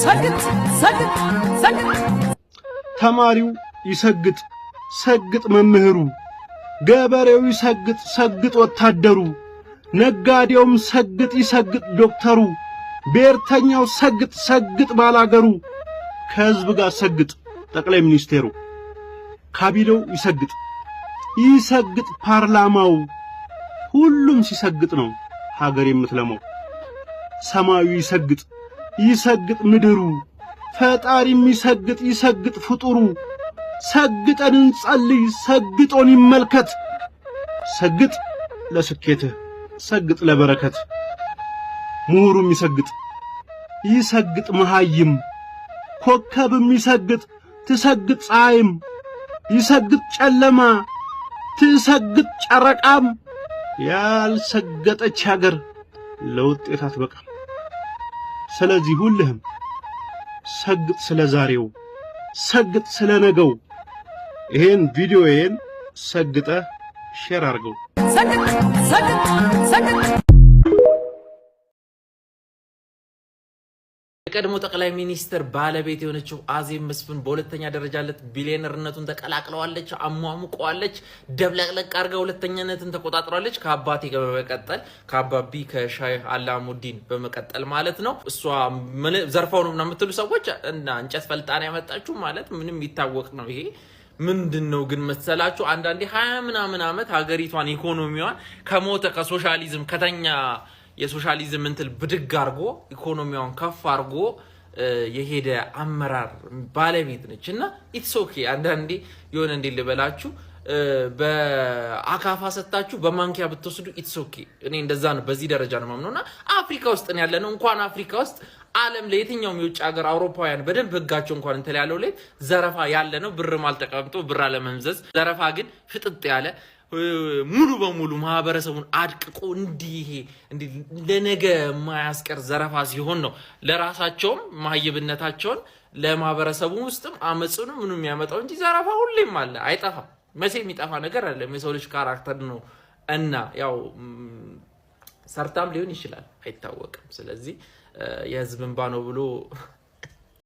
ሰግጥ ሰግጥ ሰግጥ ተማሪው ይሰግጥ ሰግጥ መምህሩ ገበሬው ይሰግጥ ሰግጥ ወታደሩ ነጋዴውም ሰግጥ ይሰግጥ ዶክተሩ ብሔርተኛው ሰግጥ ሰግጥ ባላገሩ ከህዝብ ጋር ሰግጥ ጠቅላይ ሚኒስቴሩ ካቢኔው ይሰግጥ ይሰግጥ ፓርላማው ሁሉም ሲሰግጥ ነው ሀገር የምትለማው ሰማዩ ይሰግጥ ይሰግጥ ምድሩ ፈጣሪም ይሰግጥ ይሰግጥ ፍጡሩ ሰግጠን እንጸልይ ሰግጦን ይመልከት ሰግጥ ለስኬትህ ሰግጥ ለበረከት ምሁሩም ይሰግጥ ይሰግጥ መሃይም ኮከብም ይሰግጥ ትሰግጥ ፀሐይም ይሰግጥ ጨለማ ትሰግጥ ጨረቃም ያልሰገጠች ሀገር ለውጤት አትበቃም ስለዚህ ሁልህም ሰግጥ ስለዛሬው ሰግጥ ስለነገው ይሄን ቪዲዮዬን ሰግጠህ ሼር አድርገው ሰግጥ ሰግጥ ሰግጥ የቀድሞ ጠቅላይ ሚኒስትር ባለቤት የሆነችው አዜብ መስፍን በሁለተኛ ደረጃለት ቢሊየነርነቱን ተቀላቅለዋለች አሟሙቀዋለች ደብለቅለቅ አርጋ ሁለተኛነትን ተቆጣጥራለች ከአባቴ ጋር በመቀጠል ከአባቢ ከሻይ አላሙዲን በመቀጠል ማለት ነው እሷ ዘርፋው ነው የምትሉ ሰዎች እና እንጨት ፈልጣን ያመጣችሁ ማለት ምንም ይታወቅ ነው ይሄ ምንድነው ግን መሰላችሁ አንዳንዴ 20 ምናምን አመት ሀገሪቷን ኢኮኖሚዋን ከሞተ ከሶሻሊዝም ከተኛ የሶሻሊዝም እንትን ብድግ አርጎ ኢኮኖሚውን ከፍ አርጎ የሄደ አመራር ባለቤት ነችና ኢትስ ኦኬ አንዳንዴ የሆነ እንዴ ልበላችሁ በአካፋ ሰጣችሁ በማንኪያ ብትወስዱ ኢትስ ኦኬ እኔ እንደዛ ነው በዚህ ደረጃ ነው ማምነውና አፍሪካ ውስጥ ነው ያለነው እንኳን አፍሪካ ውስጥ ዓለም ለየትኛውም የውጭ ሀገር አውሮፓውያን በደንብ ህጋቸው እንኳን እንትን ያለው ላይ ዘረፋ ያለ ነው ብር ማልተቀምጦ ብር አለመምዘዝ ዘረፋ ግን ፍጥጥ ያለ ሙሉ በሙሉ ማህበረሰቡን አድቅቆ እንዲህ ለነገ ማያስቀር ዘረፋ ሲሆን ነው ለራሳቸውም ማህይብነታቸውን ለማህበረሰቡ ውስጥም አመጽኑ ምንም የሚያመጣው እንጂ ዘረፋ ሁሌም አለ አይጠፋም መቼ የሚጠፋ ነገር አለ የሰው ልጅ ካራክተር ነው እና ያው ሰርታም ሊሆን ይችላል አይታወቅም ስለዚህ የህዝብ እንባ ነው ብሎ